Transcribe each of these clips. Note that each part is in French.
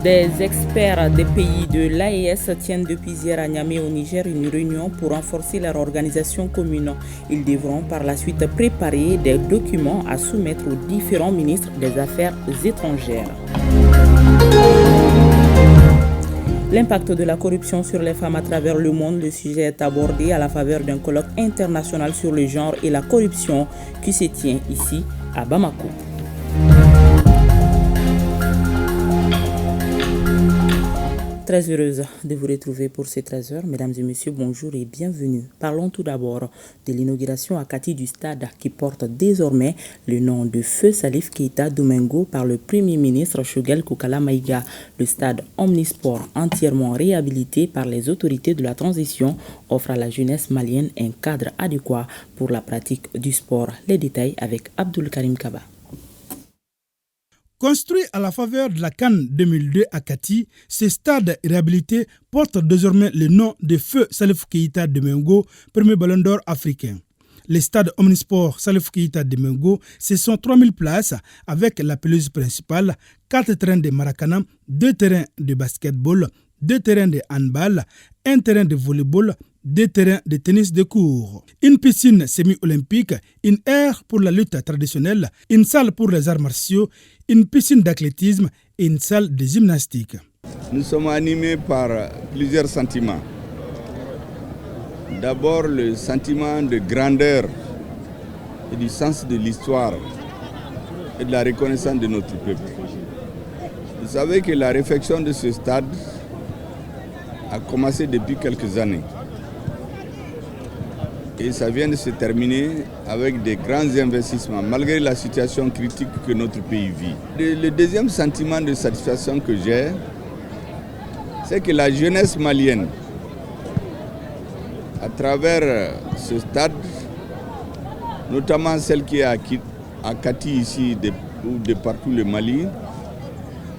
Des experts des pays de l'AES tiennent depuis hier à Niamey au Niger une réunion pour renforcer leur organisation commune. Ils devront par la suite préparer des documents à soumettre aux différents ministres des Affaires étrangères. L'impact de la corruption sur les femmes à travers le monde, le sujet est abordé à la faveur d'un colloque international sur le genre et la corruption qui se tient ici à Bamako. Très heureuse de vous retrouver pour ces 13 heures. Mesdames et messieurs, bonjour et bienvenue. Parlons tout d'abord de l'inauguration à Kati du stade qui porte désormais le nom de Feu Salif Keita Domingo par le Premier ministre Choguel Kokala Maïga. Le stade Omnisport, entièrement réhabilité par les autorités de la transition, offre à la jeunesse malienne un cadre adéquat pour la pratique du sport. Les détails avec Abdul Karim Kaba. Construit à la faveur de la CAN 2002 à Kati, ce stade réhabilité porte désormais le nom de Feu Salif Keita Domingo, premier ballon d'or africain. Le stade Omnisport Salif Keita Domingo, ce sont 3000 places avec la pelouse principale, 4 terrains de Maracana, 2 terrains de basketball, 2 terrains de handball, 1 terrain de volleyball, 2 terrains de tennis de cours, une piscine semi-olympique, une aire pour la lutte traditionnelle, une salle pour les arts martiaux, une piscine d'athlétisme et une salle de gymnastique. Nous sommes animés par plusieurs sentiments. D'abord le sentiment de grandeur et du sens de l'histoire et de la reconnaissance de notre peuple. Vous savez que la réfection de ce stade a commencé depuis quelques années. Et ça vient de se terminer avec des grands investissements, malgré la situation critique que notre pays vit. Le deuxième sentiment de satisfaction que j'ai, c'est que la jeunesse malienne, à travers ce stade, notamment celle qui est à Kati ici ou de partout le Mali,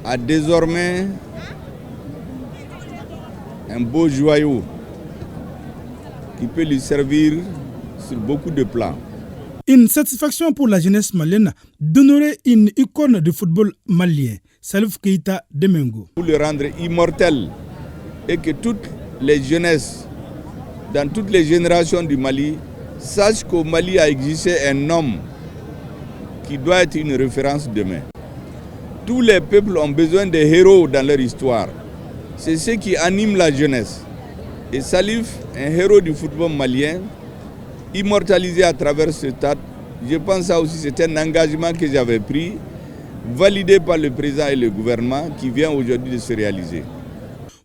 a désormais un beau joyau qui peut lui servir sur beaucoup de plans. Une satisfaction pour la jeunesse malienne d'honorer une icône de football malien, Salif Keita Domingo. Pour le rendre immortel et que toutes les jeunesses, dans toutes les générations du Mali, sachent qu'au Mali a existé un homme qui doit être une référence demain. Tous les peuples ont besoin de héros dans leur histoire. C'est ce qui anime la jeunesse. Et Salif, un héros du football malien, immortalisé à travers ce stade, je pense que ça aussi c'est un engagement que j'avais pris, validé par le président et le gouvernement, qui vient aujourd'hui de se réaliser.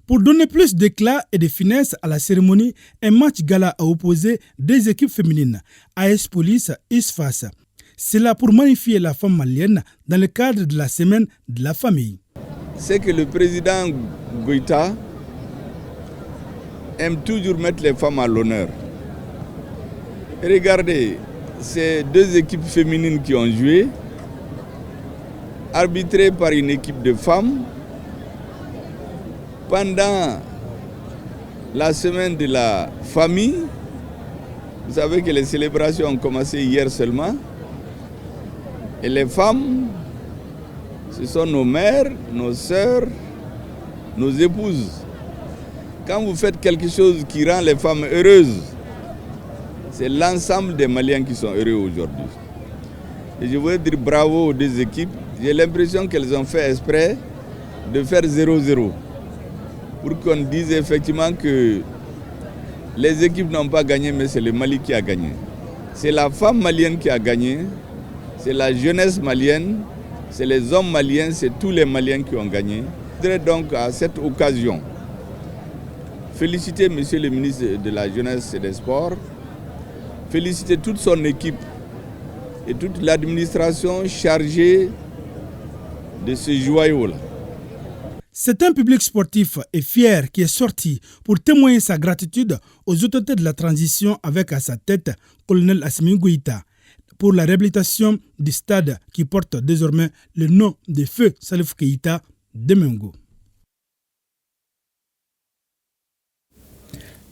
Pour donner plus d'éclat et de finesse à la cérémonie, un match gala a opposé deux équipes féminines, AS Police et ISFAS. C'est là pour magnifier la femme malienne dans le cadre de la semaine de la famille. C'est que le président Goïta aime toujours mettre les femmes à l'honneur. Regardez, ces deux équipes féminines qui ont joué, arbitrées par une équipe de femmes, pendant la semaine de la famille. Vous savez que les célébrations ont commencé hier seulement. Et les femmes, ce sont nos mères, nos sœurs, nos épouses. Quand vous faites quelque chose qui rend les femmes heureuses, c'est l'ensemble des Maliens qui sont heureux aujourd'hui. Et je voudrais dire bravo aux deux équipes. J'ai l'impression qu'elles ont fait exprès de faire 0-0. Pour qu'on dise effectivement que les équipes n'ont pas gagné, mais c'est le Mali qui a gagné. C'est la femme malienne qui a gagné, c'est la jeunesse malienne, c'est les hommes maliens, c'est tous les Maliens qui ont gagné. Je voudrais donc à cette occasion féliciter Monsieur le ministre de la Jeunesse et des Sports, féliciter toute son équipe et toute l'administration chargée de ce joyau-là. C'est un public sportif et fier qui est sorti pour témoigner sa gratitude aux autorités de la transition avec à sa tête colonel Assimi Goïta pour la réhabilitation du stade qui porte désormais le nom de Feu Salif Keita Domingo.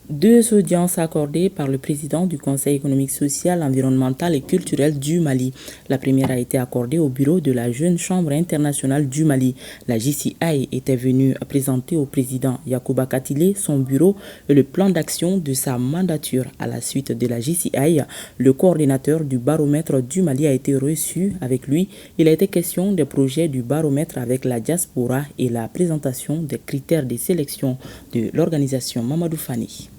Deux audiences accordées par le président du Conseil économique, social, environnemental et culturel du Mali. La première a été accordée au bureau de la Jeune Chambre internationale du Mali. La JCI était venue présenter au président Yacouba Katile son bureau et le plan d'action de sa mandature. À la suite de la JCI, le coordinateur du baromètre du Mali a été reçu. Avec lui, il a été question des projets du baromètre avec la diaspora et la présentation des critères de sélection de l'organisation Mamadou Fani.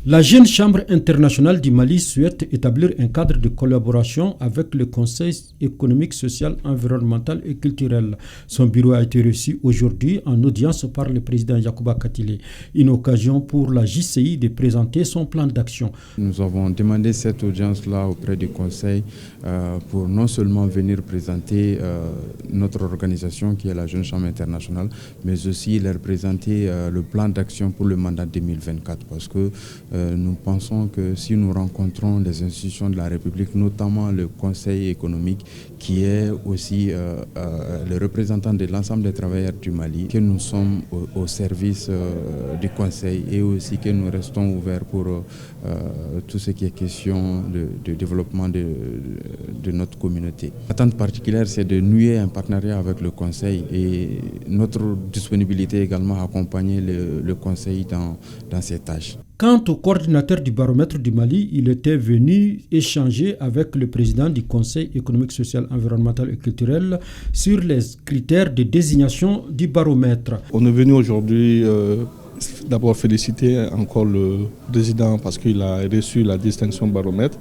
La Jeune Chambre internationale du Mali souhaite établir un cadre de collaboration avec le Conseil économique, social, environnemental et culturel. Son bureau a été reçu aujourd'hui en audience par le président Yacouba Katile. Une occasion pour la JCI de présenter son plan d'action. Nous avons demandé cette audience-là auprès du Conseil pour non seulement venir présenter notre organisation qui est la Jeune Chambre internationale, mais aussi leur présenter le plan d'action pour le mandat 2024 parce que nous pensons que si nous rencontrons les institutions de la République, notamment le Conseil économique, qui est aussi le représentant de l'ensemble des travailleurs du Mali, que nous sommes au service du Conseil et aussi que nous restons ouverts pour tout ce qui est question de développement de notre communauté. L'attente particulière, c'est de nouer un partenariat avec le Conseil et notre disponibilité également à accompagner le Conseil dans ses tâches. Quant au coordinateur du baromètre du Mali, il était venu échanger avec le président du Conseil économique, social, environnemental et culturel sur les critères de désignation du baromètre. On est venu aujourd'hui d'abord féliciter encore le président parce qu'il a reçu la distinction baromètre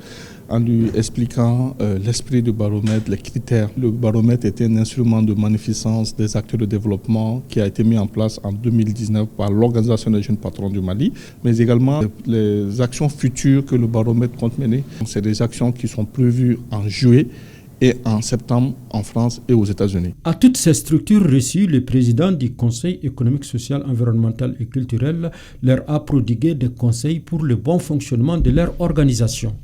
en lui expliquant l'esprit du baromètre, les critères. Le baromètre était un instrument de magnificence des acteurs de développement qui a été mis en place en 2019 par l'Organisation des jeunes patrons du Mali, mais également les actions futures que le baromètre compte mener. C'est des actions qui sont prévues en juillet et en septembre en France et aux États-Unis. À toutes ces structures reçues, le président du Conseil économique, social, environnemental et culturel leur a prodigué des conseils pour le bon fonctionnement de leur organisation.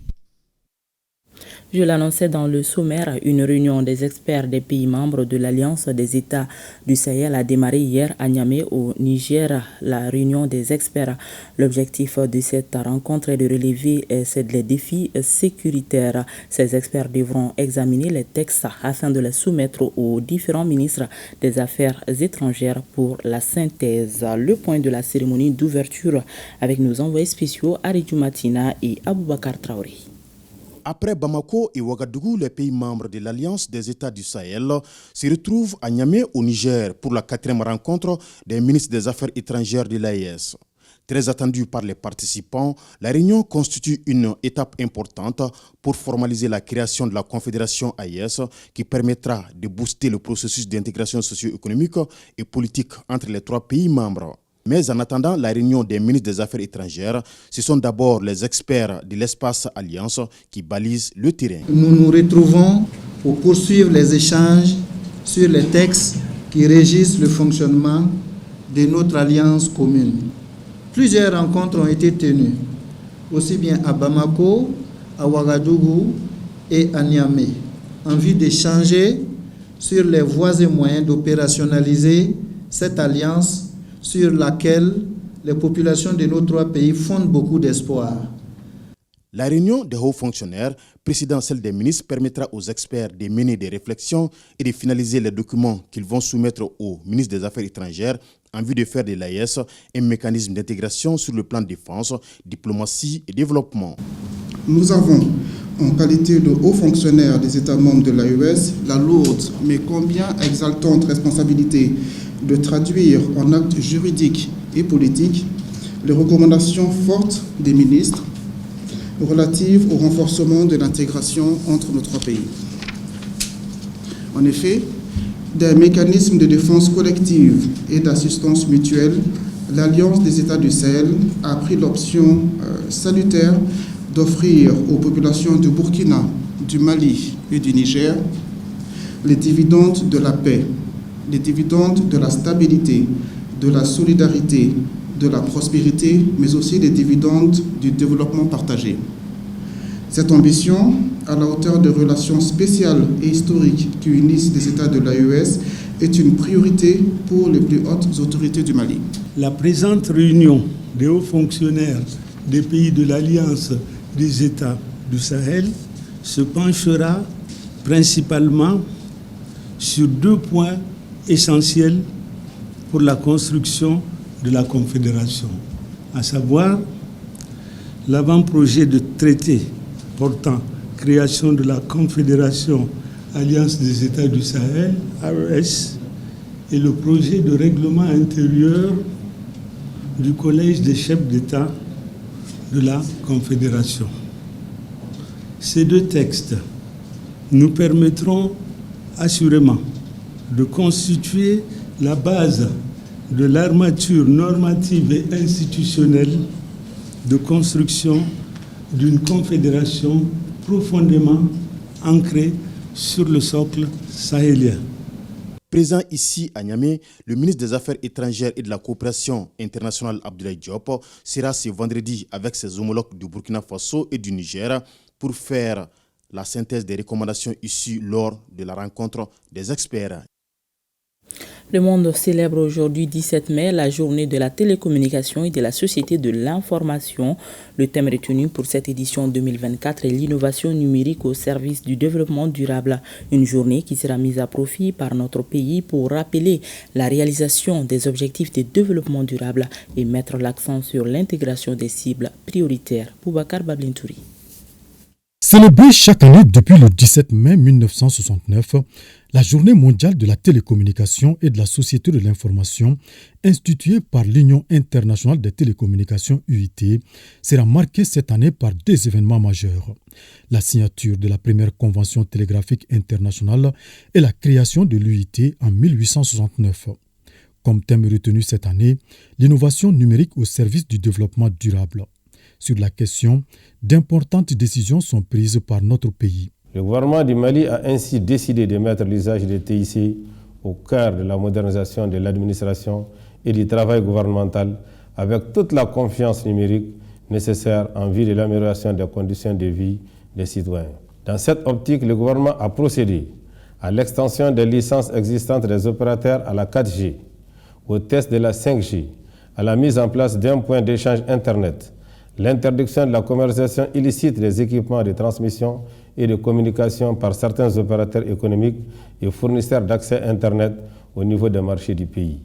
Je l'annonçais dans le sommaire, une réunion des experts des pays membres de l'Alliance des États du Sahel a démarré hier à Niamey au Niger. La réunion des experts, l'objectif de cette rencontre est de relever les défis sécuritaires. Ces experts devront examiner les textes afin de les soumettre aux différents ministres des Affaires étrangères pour la synthèse. Le point de la cérémonie d'ouverture avec nos envoyés spéciaux Aridou Matina et Aboubakar Traoré. Après Bamako et Ouagadougou, les pays membres de l'Alliance des États du Sahel se retrouvent à Niamey au Niger pour la 4e rencontre des ministres des Affaires étrangères de l'AES. Très attendue par les participants, la réunion constitue une étape importante pour formaliser la création de la Confédération AES qui permettra de booster le processus d'intégration socio-économique et politique entre les 3 pays membres. Mais en attendant la réunion des ministres des Affaires étrangères, ce sont d'abord les experts de l'espace Alliance qui balisent le terrain. Nous nous retrouvons pour poursuivre les échanges sur les textes qui régissent le fonctionnement de notre alliance commune. Plusieurs rencontres ont été tenues, aussi bien à Bamako, à Ouagadougou et à Niamey, en vue d'échanger sur les voies et moyens d'opérationnaliser cette alliance sur laquelle les populations de nos 3 pays fondent beaucoup d'espoir. La réunion des hauts fonctionnaires, précédant celle des ministres, permettra aux experts de mener des réflexions et de finaliser les documents qu'ils vont soumettre au ministre des Affaires étrangères en vue de faire de l'AES un mécanisme d'intégration sur le plan de défense, diplomatie et développement. Nous avons, en qualité de hauts fonctionnaires des États membres de l'AES, la lourde mais combien exaltante responsabilité de traduire en actes juridiques et politiques les recommandations fortes des ministres relatives au renforcement de l'intégration entre nos 3 pays. En effet, des mécanismes de défense collective et d'assistance mutuelle, l'Alliance des États du Sahel a pris l'option salutaire d'offrir aux populations du Burkina, du Mali et du Niger les dividendes de la paix, les dividendes de la stabilité, de la solidarité, de la prospérité, mais aussi les dividendes du développement partagé. Cette ambition, à la hauteur des relations spéciales et historiques qui unissent les États de l'AES, est une priorité pour les plus hautes autorités du Mali. La présente réunion des hauts fonctionnaires des pays de l'Alliance des États du Sahel se penchera principalement sur 2 points essentiels pour la construction de la Confédération, à savoir l'avant-projet de traité portant création de la Confédération Alliance des États du Sahel, AES, et le projet de règlement intérieur du Collège des chefs d'État de la Confédération. Ces 2 textes nous permettront assurément de constituer la base de l'armature normative et institutionnelle de construction d'une confédération profondément ancrée sur le socle sahélien. Présent ici à Niamey, le ministre des Affaires étrangères et de la coopération internationale Abdoulaye Diop sera ce vendredi avec ses homologues du Burkina Faso et du Niger pour faire la synthèse des recommandations issues lors de la rencontre des experts. Le monde célèbre aujourd'hui 17 mai la journée de la télécommunication et de la société de l'information. Le thème retenu pour cette édition 2024 est l'innovation numérique au service du développement durable. Une journée qui sera mise à profit par notre pays pour rappeler la réalisation des objectifs de développement durable et mettre l'accent sur l'intégration des cibles prioritaires. Boubacar Bablintouri. Célébrée chaque année depuis le 17 mai 1969, la Journée mondiale de la télécommunication et de la société de l'information, instituée par l'Union internationale des télécommunications UIT, sera marquée cette année par 2 événements majeurs. La signature de la première convention télégraphique internationale et la création de l'UIT en 1869. Comme thème retenu cette année, l'innovation numérique au service du développement durable. Sur la question, d'importantes décisions sont prises par notre pays. Le gouvernement du Mali a ainsi décidé de mettre l'usage des TIC au cœur de la modernisation de l'administration et du travail gouvernemental avec toute la confiance numérique nécessaire en vue de l'amélioration des conditions de vie des citoyens. Dans cette optique, le gouvernement a procédé à l'extension des licences existantes des opérateurs à la 4G, au test de la 5G, à la mise en place d'un point d'échange Internet, l'interdiction de la commercialisation illicite des équipements de transmission et de communication par certains opérateurs économiques et fournisseurs d'accès Internet au niveau des marchés du pays,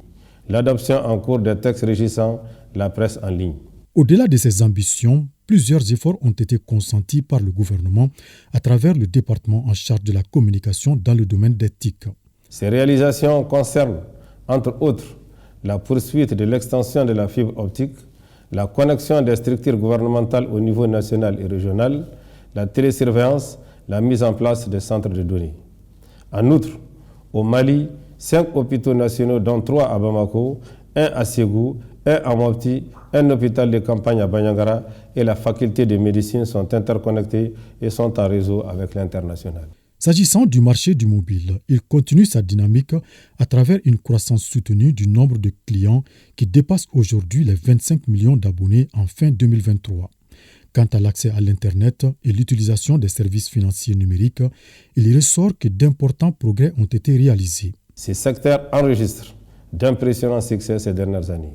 l'adoption en cours des textes régissant la presse en ligne. Au-delà de ces ambitions, plusieurs efforts ont été consentis par le gouvernement à travers le département en charge de la communication dans le domaine des TIC. Ces réalisations concernent, entre autres, la poursuite de l'extension de la fibre optique, la connexion des structures gouvernementales au niveau national et régional, la télésurveillance, la mise en place des centres de données. En outre, au Mali, 5 hôpitaux nationaux, dont 3 à Bamako, 1 à Ségou, 1 à Mopti, un hôpital de campagne à Banyangara et la faculté de médecine sont interconnectés et sont en réseau avec l'international. S'agissant du marché du mobile, il continue sa dynamique à travers une croissance soutenue du nombre de clients qui dépasse aujourd'hui les 25 millions d'abonnés en fin 2023. Quant à l'accès à l'Internet et l'utilisation des services financiers numériques, il ressort que d'importants progrès ont été réalisés. Ces secteurs enregistrent d'impressionnants succès ces dernières années.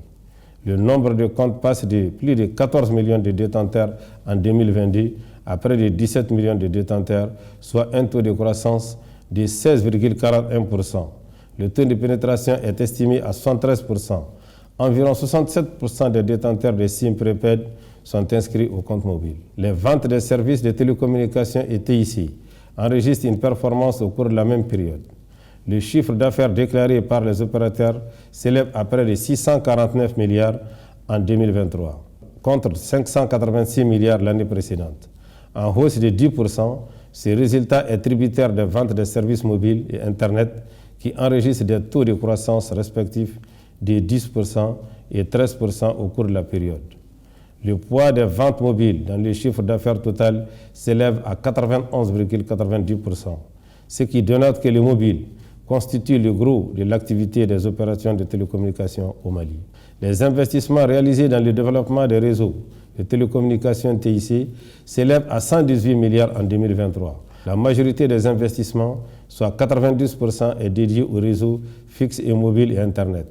Le nombre de comptes passe de plus de 14 millions de détenteurs en 2022 à près de 17 millions de détenteurs, soit un taux de croissance de 16,41%. Le taux de pénétration est estimé à 73%. Environ 67% des détenteurs de SIM prépaid sont inscrits au compte mobile. Les ventes des services de télécommunications et TIC enregistrent une performance au cours de la même période. Le chiffre d'affaires déclaré par les opérateurs s'élève à près de 649 milliards en 2023, contre 586 milliards l'année précédente. En hausse de 10%, ce résultat est tributaire des ventes de services mobiles et Internet qui enregistrent des taux de croissance respectifs de 10% et 13% au cours de la période. Le poids des ventes mobiles dans le chiffre d'affaires total s'élève à 91,90%, ce qui dénote que le mobile constitue le gros de l'activité des opérations de télécommunications au Mali. Les investissements réalisés dans le développement des réseaux de télécommunications TIC s'élèvent à 118 milliards en 2023. La majorité des investissements, soit 92%, est dédiée aux réseaux fixes et mobiles et Internet.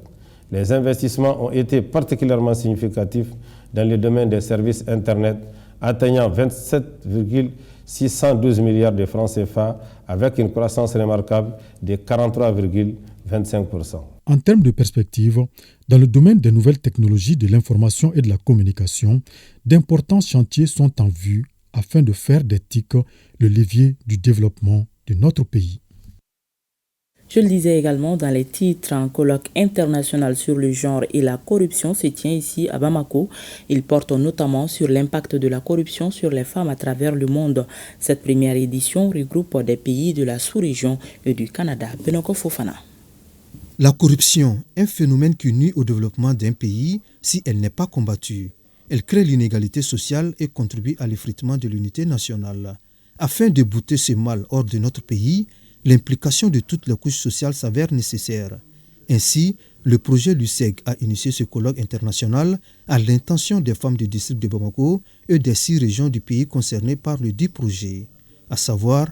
Les investissements ont été particulièrement significatifs dans le domaine des services Internet, atteignant 27,612 milliards de francs CFA avec une croissance remarquable de 43,25%. En termes de perspective, dans le domaine des nouvelles technologies de l'information et de la communication, d'importants chantiers sont en vue afin de faire des TIC le levier du développement de notre pays. Je le disais également dans les titres, un colloque international sur le genre et la corruption se tient ici à Bamako. Il porte notamment sur l'impact de la corruption sur les femmes à travers le monde. Cette première édition regroupe des pays de la sous-région et du Canada. Benoko Fofana. La corruption, un phénomène qui nuit au développement d'un pays si elle n'est pas combattue. Elle crée l'inégalité sociale et contribue à l'effritement de l'unité nationale. Afin de bouter ce mal hors de notre pays, l'implication de toutes les couches sociales s'avère nécessaire. Ainsi, le projet LUSEG a initié ce colloque international à l'intention des femmes du district de Bamako et des 6 régions du pays concernées par le dit projet, à savoir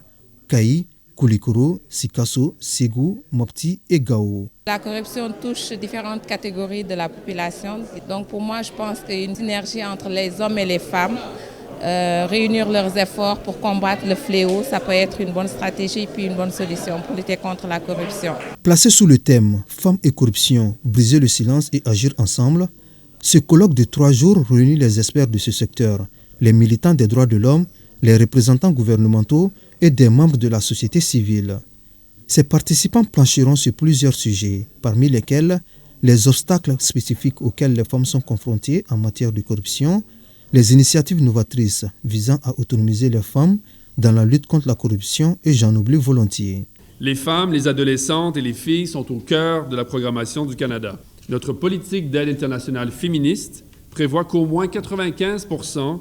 Kaï, Koulikoro, Sikasso, Ségou, Mopti et Gao. La corruption touche différentes catégories de la population. Donc pour moi, je pense qu'une synergie entre les hommes et les femmes, réunir leurs efforts pour combattre le fléau, ça peut être une bonne stratégie et puis une bonne solution pour lutter contre la corruption. Placé sous le thème « Femmes et corruption, briser le silence et agir ensemble », ce colloque de 3 jours réunit les experts de ce secteur, les militants des droits de l'homme, les représentants gouvernementaux et des membres de la société civile. Ces participants plancheront sur plusieurs sujets, parmi lesquels les obstacles spécifiques auxquels les femmes sont confrontées en matière de corruption, les initiatives novatrices visant à autonomiser les femmes dans la lutte contre la corruption et j'en oublie volontiers. Les femmes, les adolescentes et les filles sont au cœur de la programmation du Canada. Notre politique d'aide internationale féministe prévoit qu'au moins 95%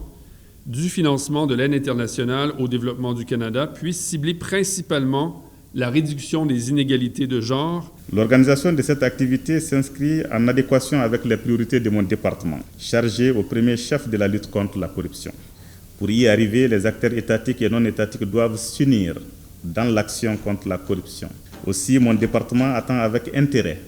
du financement de l'aide internationale au développement du Canada puisse cibler principalement la réduction des inégalités de genre. L'organisation de cette activité s'inscrit en adéquation avec les priorités de mon département, chargé au premier chef de la lutte contre la corruption. Pour y arriver, les acteurs étatiques et non étatiques doivent s'unir dans l'action contre la corruption. Aussi, mon département attend avec intérêt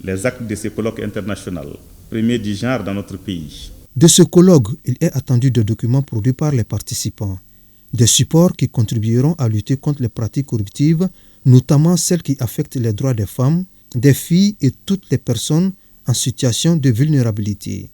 les actes de ce colloque international, premier du genre dans notre pays. De ce colloque, il est attendu des documents produits par les participants, des supports qui contribueront à lutter contre les pratiques corruptives, notamment celles qui affectent les droits des femmes, des filles et toutes les personnes en situation de vulnérabilité.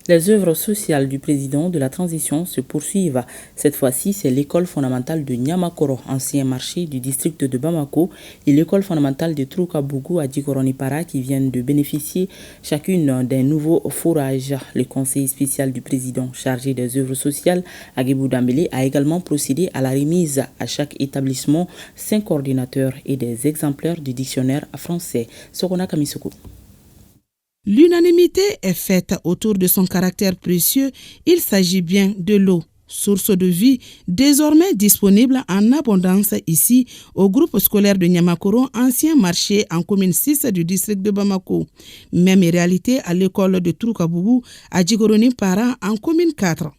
Les œuvres sociales du président de la transition se poursuivent. Cette fois-ci, c'est l'école fondamentale de Niamakoro, ancien marché du district de Bamako, et l'école fondamentale de Troukabougou à Djikoronipara qui viennent de bénéficier chacune d'un nouveau fourrage. Le conseil spécial du président chargé des œuvres sociales, Aguebou Dambélé, a également procédé à la remise à chaque établissement 5 ordinateurs et des exemplaires du dictionnaire français. Sokona Kamisoko. L'unanimité est faite autour de son caractère précieux. Il s'agit bien de l'eau, source de vie, désormais disponible en abondance ici au groupe scolaire de Niamakoro, ancien marché en commune 6 du district de Bamako. Même réalité à l'école de Troukabougou à Djikoronipara en commune 4.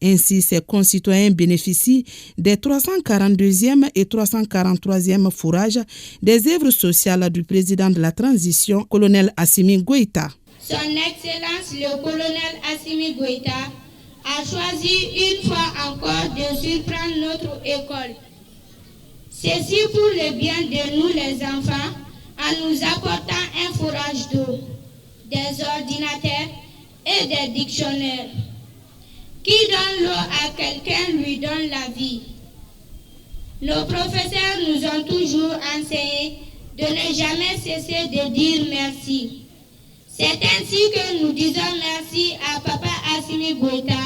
Ainsi, ses concitoyens bénéficient des 342e et 343e fourrages des œuvres sociales du président de la transition, colonel Assimi Goïta. Son Excellence le colonel Assimi Goïta a choisi une fois encore de surprendre notre école. Ceci pour le bien de nous les enfants, en nous apportant un fourrage d'eau, des ordinateurs et des dictionnaires. Qui donne l'eau à quelqu'un lui donne la vie. Nos professeurs nous ont toujours enseigné de ne jamais cesser de dire merci. C'est ainsi que nous disons merci à Papa Assimi Goïta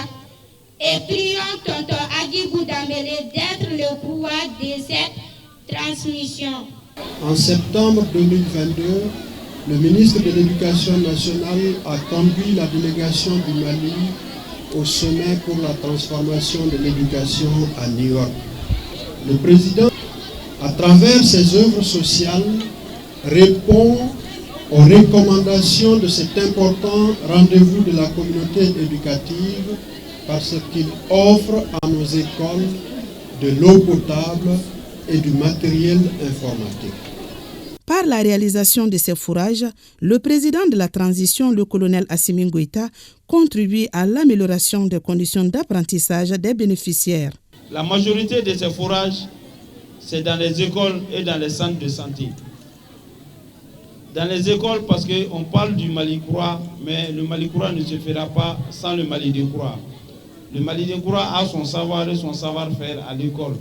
et prions Tonton Aguibou Dambélé d'être le pouvoir de cette transmission. En septembre 2022, le ministre de l'Éducation nationale a conduit la délégation du Mali au sommet pour la transformation de l'éducation à New York. Le président, à travers ses œuvres sociales, répond aux recommandations de cet important rendez-vous de la communauté éducative parce qu'il offre à nos écoles de l'eau potable et du matériel informatique. Par la réalisation de ces fourrages, le président de la transition, le colonel Assimi Goïta, contribue à l'amélioration des conditions d'apprentissage des bénéficiaires. La majorité de ces fourrages, c'est dans les écoles et dans les centres de santé. Dans les écoles, parce qu'on parle du Mali Croix, mais le Mali Croix ne se fera pas sans le Mali de Croix. Le Mali de Croix a son savoir et son savoir-faire à l'école.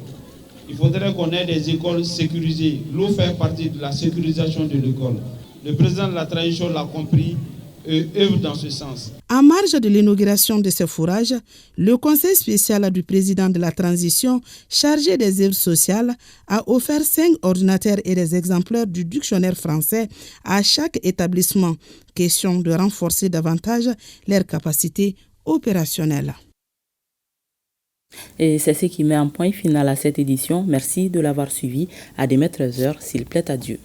Il faudrait qu'on ait des écoles sécurisées. L'eau fait partie de la sécurisation de l'école. Le président de la transition l'a compris et œuvre dans ce sens. En marge de l'inauguration de ce fourrage, le conseil spécial du président de la transition, chargé des œuvres sociales, a offert 5 ordinateurs et des exemplaires du dictionnaire français à chaque établissement. Question de renforcer davantage leurs capacités opérationnelles. Et c'est ce qui met un point final à cette édition. Merci de l'avoir suivi. À demain 13h, s'il plaît à Dieu.